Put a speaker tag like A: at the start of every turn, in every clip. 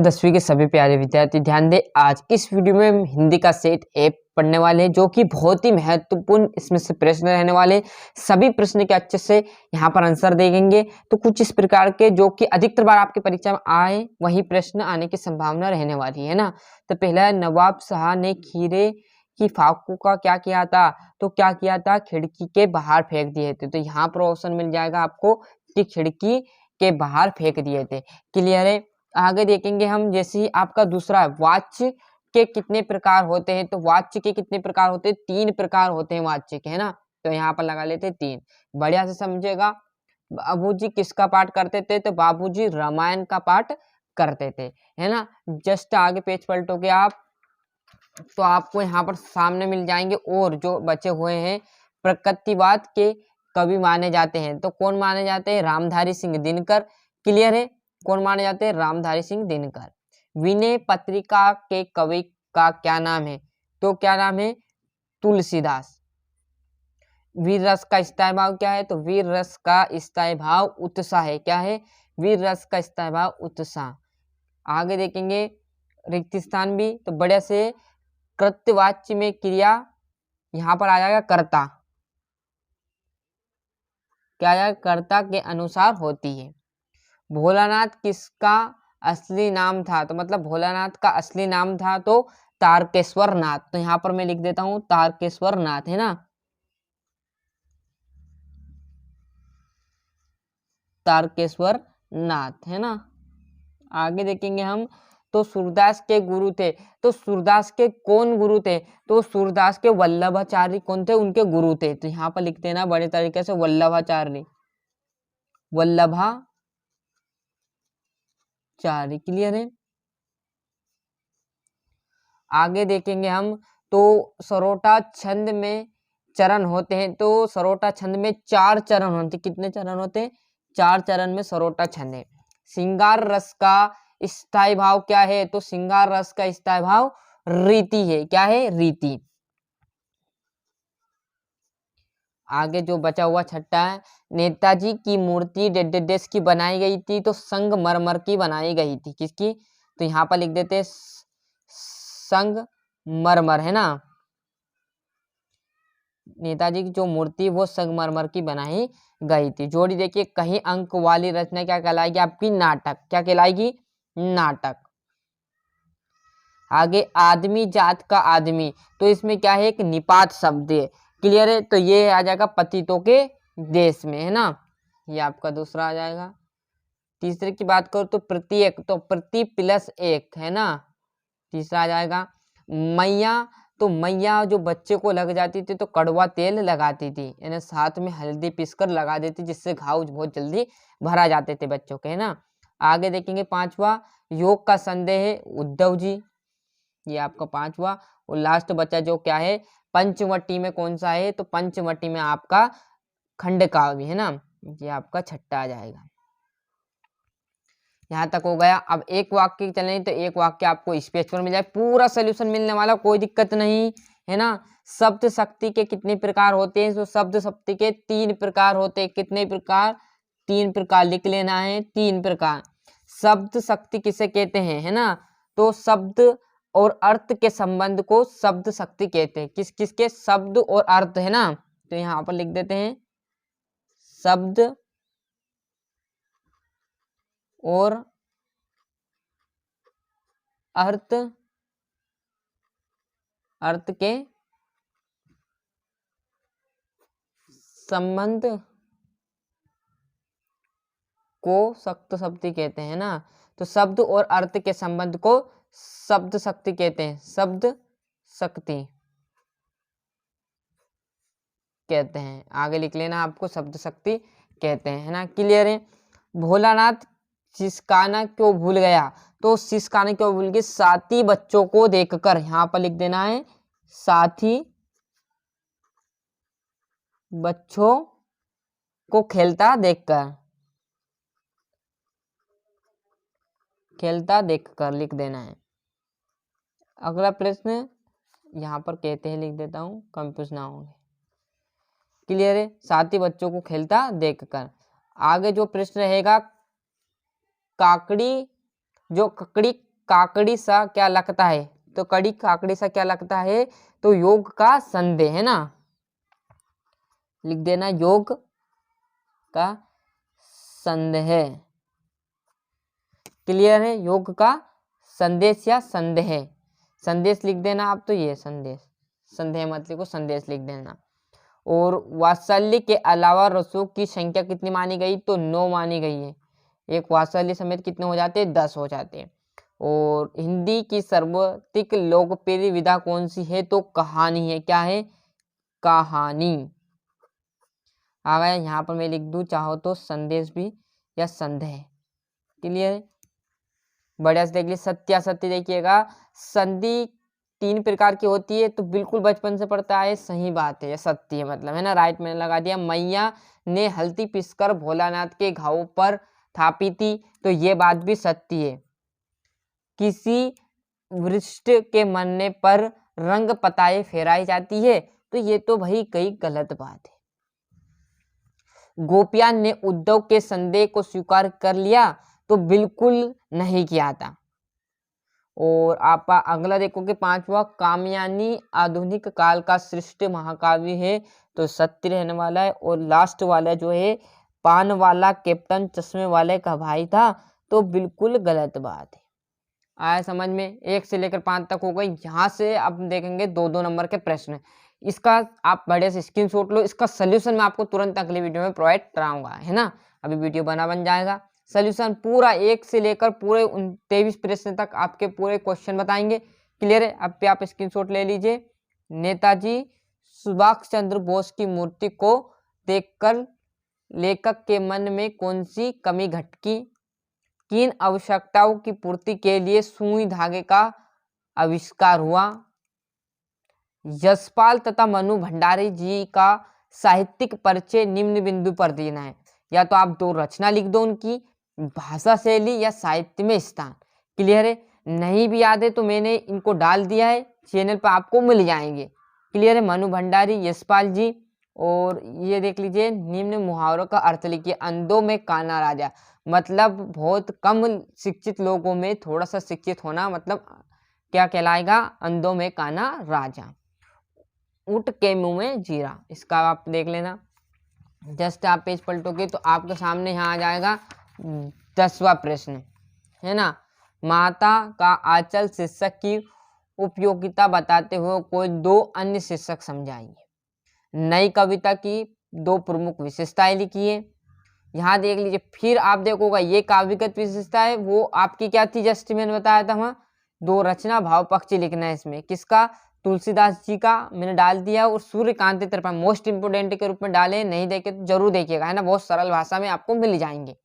A: 10वीं के सभी प्यारे विद्यार्थी ध्यान दें। आज इस वीडियो में हम हिंदी का सेट ऐप पढ़ने वाले हैं, जो कि बहुत ही महत्वपूर्ण इसमें से प्रश्न रहने वाले। सभी प्रश्न के अच्छे से यहाँ पर आंसर देंगे। तो कुछ इस प्रकार के जो कि अधिकतर बार आपकी परीक्षा में आए वही प्रश्न आने की संभावना रहने वाली है ना। तो पहला, नवाब शाह ने खीरे की फाकू का क्या किया था? तो क्या किया था? खिड़की के बाहर फेंक दिए थे। तो यहाँ पर ऑप्शन मिल जाएगा आपको कि खिड़की के बाहर फेंक दिए थे। क्लियर है। आगे देखेंगे हम, जैसे ही आपका दूसरा, वाच्य के कितने प्रकार होते हैं? तो वाच्य के कितने प्रकार होते हैं? 3 प्रकार होते हैं वाच्य के, है ना। तो यहाँ पर लगा लेते 3। बढ़िया से समझेगा। बाबूजी किसका पाठ करते थे? तो बाबूजी रामायण का पाठ करते थे, है ना। जस्ट आगे पेज पलटोगे आप तो आपको यहाँ पर सामने मिल जाएंगे और जो बचे हुए हैं प्रकृतिवाद के कवि माने जाते हैं। तो कौन माने जाते हैं? रामधारी सिंह दिनकर। क्लियर है। कौन माने जाते हैं? रामधारी सिंह दिनकर। विनय पत्रिका के कवि का क्या नाम है? तो क्या नाम है? तुलसीदास। वीर रस का स्थायी भाव क्या है? तो वीर रस का स्थायी भाव उत्साह है। क्या है? वीर रस का स्थायी भाव उत्साह। आगे देखेंगे रिक्त स्थान भी, तो बढ़िया से कृत्यवाच्य में क्रिया यहाँ पर आ जाएगा कर्ता। क्या आ जाएगा? कर्ता के अनुसार होती है। भोलानाथ किसका असली नाम था? तो मतलब भोलानाथ का असली नाम था तो तारकेश्वर नाथ। तो यहाँ पर मैं लिख देता हूँ तारकेश्वर नाथ, है ना। तारकेश्वर नाथ, है ना। आगे देखेंगे हम, तो सूरदास के गुरु थे। तो सूरदास के कौन गुरु थे? तो सूरदास के वल्लभाचार्य कौन थे? उनके गुरु थे। तो यहाँ पर लिख देना बड़े तरीके से वल्लभाचार्य, वल्लभाचार्य। क्लियर है। आगे देखेंगे हम, तो सरोटा छंद में चरण होते हैं। तो सरोटा छंद में 4 चरण होते हैं। कितने चरण होते हैं? 4 चरण में सरोटा छंद है। श्रृंगार रस का स्थायी भाव क्या है? तो श्रृंगार रस का स्थायी भाव रीति है। क्या है? रीति। आगे जो बचा हुआ छठा है, नेताजी की मूर्ति डेडेस की बनाई गई थी। तो संगमरमर की बनाई गई थी। किसकी? तो यहाँ पर लिख देते हैं संगमरमर, है ना। नेताजी की जो मूर्ति वो संगमरमर की बनाई गई थी। जोड़ी देखिए, कहीं अंक वाली रचना क्या कहलाएगी आपकी? नाटक। क्या कहलाएगी? नाटक। आगे आदमी जात का आदमी, तो इसमें क्या है? एक निपात शब्द है। क्लियर है। तो ये आ जाएगा पतितों के देश में, है ना। ये आपका दूसरा आ जाएगा। तीसरे की बात करो तो प्रत्येक, तो प्रति प्लस एक, है ना। तीसरा आ जाएगा मैया। तो मैया जो बच्चे को लग जाती थी तो कड़वा तेल लगाती थी, यानी साथ में हल्दी पीसकर लगा देती, जिससे घाव बहुत जल्दी भरा जाते थे बच्चों के, है ना। आगे देखेंगे पांचवा, योग का संदेह है उद्धव जी। ये आपका पांचवा। और लास्ट बचा जो क्या है? पंचवटी में कौन सा है? तो पंचवटी में आपका खंडकाव्य, है ना। ये आपका छठा आ जाएगा। यहाँ तक हो गया। अब एक वाक्य चलें तो एक वाक्य आपको इस पेज पर मिल जाए, पूरा सोल्यूशन मिलने वाला, कोई दिक्कत नहीं, है ना। शब्द शक्ति के कितने प्रकार होते हैं? तो शब्द शक्ति के 3 प्रकार होते हैं। कितने प्रकार? 3 प्रकार लिख लेना है। 3 प्रकार। शब्द शक्ति किसे कहते हैं, है ना। तो शब्द और अर्थ के संबंध को शब्द शक्ति कहते हैं। किस किसके? शब्द और अर्थ, है ना। तो यहाँ पर लिख देते हैं शब्द और अर्थ, अर्थ के संबंध को शब्द शक्ति कहते हैं ना। तो शब्द और अर्थ के संबंध को शब्द शक्ति कहते हैं। शब्द शक्ति कहते हैं। आगे लिख लेना आपको, शब्द शक्ति कहते हैं, है ना। क्लियर है। भोलानाथ सिसकाना क्यों भूल गया? तो सिसकाना क्यों भूल गया? साथी बच्चों को देखकर, यहाँ पर लिख देना है साथी बच्चों को खेलता देखकर, खेलता देखकर लिख देना है। अगला प्रश्न यहाँ पर कहते हैं, लिख देता हूँ, कंफ्यूज ना होंगे। क्लियर है। साथी बच्चों को खेलता देखकर। आगे जो प्रश्न रहेगा, काकड़ी, जो ककड़ी काकड़ी सा क्या लगता है, तो कड़ी काकड़ी सा क्या लगता है, तो योग का संदेह है ना, लिख देना योग का संदेह। क्लियर है, योग का संदेश या संदेह, संदेश लिख देना आप, तो ये संदेश, संदेह मत लिखो, संदेश लिख देना। और वात्सल्य के अलावा रसों की संख्या कितनी मानी गई, तो 9 मानी गई है। एक वात्सल्य समेत कितने हो जाते हैं, 10 हो जाते हैं। और हिंदी की सर्वाधिक लोकप्रिय विधा कौन सी है, तो कहानी है। क्या है, कहानी। आ गया, यहाँ पर मैं लिख दूं चाहो तो संदेश भी या संदेह। क्लियर है, बढ़िया से देख लीजिए। सत्यासत्य देखिएगा, संधि 3 प्रकार की होती है, तो बिल्कुल बचपन से पढ़ता है, सही बात है, सत्य है मतलब, है ना, राइट मैंने लगा दिया। मैया ने हल्दी पीसकर भोलानाथ के घाव पर थापी थी, तो ये बात भी सत्य है। किसी वृक्ष के मरने पर रंग पताए फेराई जाती है, तो ये तो भाई कई गलत बात है। गोपियान ने उद्धव के संदेह को स्वीकार कर लिया, तो बिल्कुल नहीं किया था। और आप अगला देखोगे 5वां, कामयानी आधुनिक काल का श्रेष्ठ महाकाव्य है, तो सत्य रहने वाला है। और लास्ट वाला जो है, पान वाला कैप्टन चश्मे वाले का भाई था, तो बिल्कुल गलत बात है। आया समझ में, 1 से लेकर 5 तक हो गई। यहाँ से अब देखेंगे 2-2 नंबर के प्रश्न, इसका आप बढ़िया से स्क्रीनशॉट लो। इसका सोल्यूशन मैं आपको तुरंत अगले वीडियो में प्रोवाइड कराऊंगा, है ना, अभी वीडियो बन जाएगा। सोल्यूशन पूरा 1 से लेकर पूरे 23 प्रश्न तक आपके पूरे क्वेश्चन बताएंगे। क्लियर है, अब पे आप स्क्रीनशॉट ले लीजिए। नेताजी सुभाष चंद्र बोस की मूर्ति को देखकर लेखक के मन में कौन सी कमी घटकी, किन आवश्यकताओं की पूर्ति के लिए सुई धागे का आविष्कार हुआ, यशपाल तथा मनु भंडारी जी का साहित्यिक परिचय निम्न बिंदु पर देना है। या तो आप 2 रचना लिख दो उनकी, भाषा शैली या साहित्य में स्थान। क्लियर है, नहीं भी याद है तो मैंने इनको डाल दिया है, चैनल पर आपको मिल जाएंगे। क्लियर है, मनु भंडारी, यशपाल जी। और ये देख लीजिए, निम्न मुहावरों का अर्थ लिखिए। अंधों में काना राजा, मतलब बहुत कम शिक्षित लोगों में थोड़ा सा शिक्षित होना, मतलब क्या कहलाएगा, अंधों में काना राजा। ऊंट के मुंह में जीरा, इसका आप देख लेना। जस्ट आप पेज पलटोगे तो आपके सामने यहाँ आ जाएगा 10वां प्रश्न, है ना। माता का आंचल शीर्षक की उपयोगिता बताते हुए कोई 2 अन्य शीर्षक समझाइए। नई कविता की 2 प्रमुख विशेषताएं लिखिए। यहाँ देख लीजिए, फिर आप देखोगा ये काव्यगत विशेषता है, वो आपकी क्या थी, जस्ट मैंने बताया था वहाँ 2 रचना भाव पक्षी लिखना है। इसमें किसका, तुलसीदास जी का मैंने डाल दिया, और सूर्यकांत त्रिपाठी मोस्ट इंपोर्टेंट के रूप में डाले। नहीं देखे तो जरूर देखिएगा, है ना, बहुत सरल भाषा में आपको मिल जाएंगे।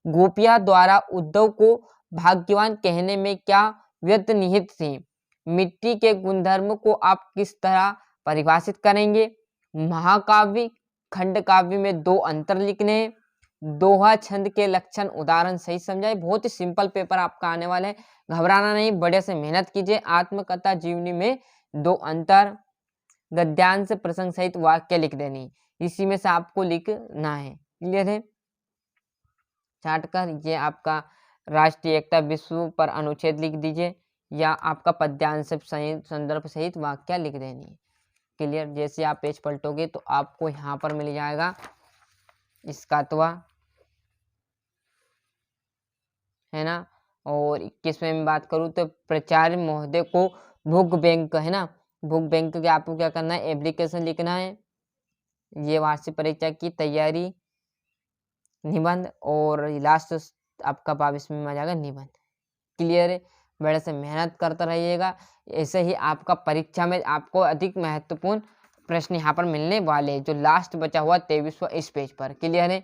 A: गोपिया द्वारा उद्धव को भाग्यवान कहने में क्या व्यर्थ निहित थी, मिट्टी के गुणधर्म को आप किस तरह परिभाषित करेंगे, महाकाव्य खंड काव्य में 2 अंतर लिखने, दोहा छंद के लक्षण उदाहरण सही समझाए। बहुत ही सिंपल पेपर आपका आने वाला है, घबराना नहीं, बढ़िया से मेहनत कीजिए। आत्मकथा जीवनी में 2 अंतर, गद्यांश प्रसंग सहित वाक्य लिख देनी, इसी में से आपको लिखना है। क्लियर है, चाट कर ये आपका राष्ट्रीय एकता विश्व पर अनुच्छेद लिख दीजिए, या आपका पद्यांश सहित संदर्भ सहित वाक्य लिख देनी है। क्लियर, जैसे आप पेज पलटोगे तो आपको यहाँ पर मिल जाएगा इसका तवा, है ना। और 21वें में बात करूँ तो प्राचार्य महोदय को भूख बैंक, है ना, भूख बैंक के आपको क्या करना है, एप्लीकेशन लिखना है। ये वार्षिक परीक्षा की तैयारी निबंध, और लास्ट आपका 22वें में आ जाएगा निबंध। क्लियर है, बड़े से मेहनत करता रहिएगा, ऐसे ही आपका परीक्षा में आपको अधिक महत्वपूर्ण प्रश्न यहाँ पर मिलने वाले, जो लास्ट बचा हुआ 23वां इस पेज पर। क्लियर है,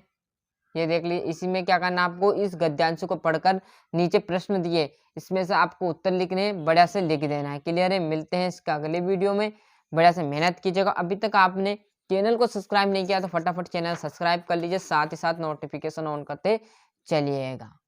A: ये देख लीजिए। इसी में क्या करना, आपको इस गद्यांश को पढ़कर नीचे प्रश्न दिए, इसमें से आपको उत्तर लिखने, बढ़िया से लिख देना है। क्लियर है, मिलते हैं इसका अगले वीडियो में, बढ़िया से मेहनत कीजिएगा। अभी तक आपने चैनल को सब्सक्राइब नहीं किया तो फटाफट चैनल सब्सक्राइब कर लीजिए, साथ ही साथ नोटिफिकेशन ऑन करते चलिएगा।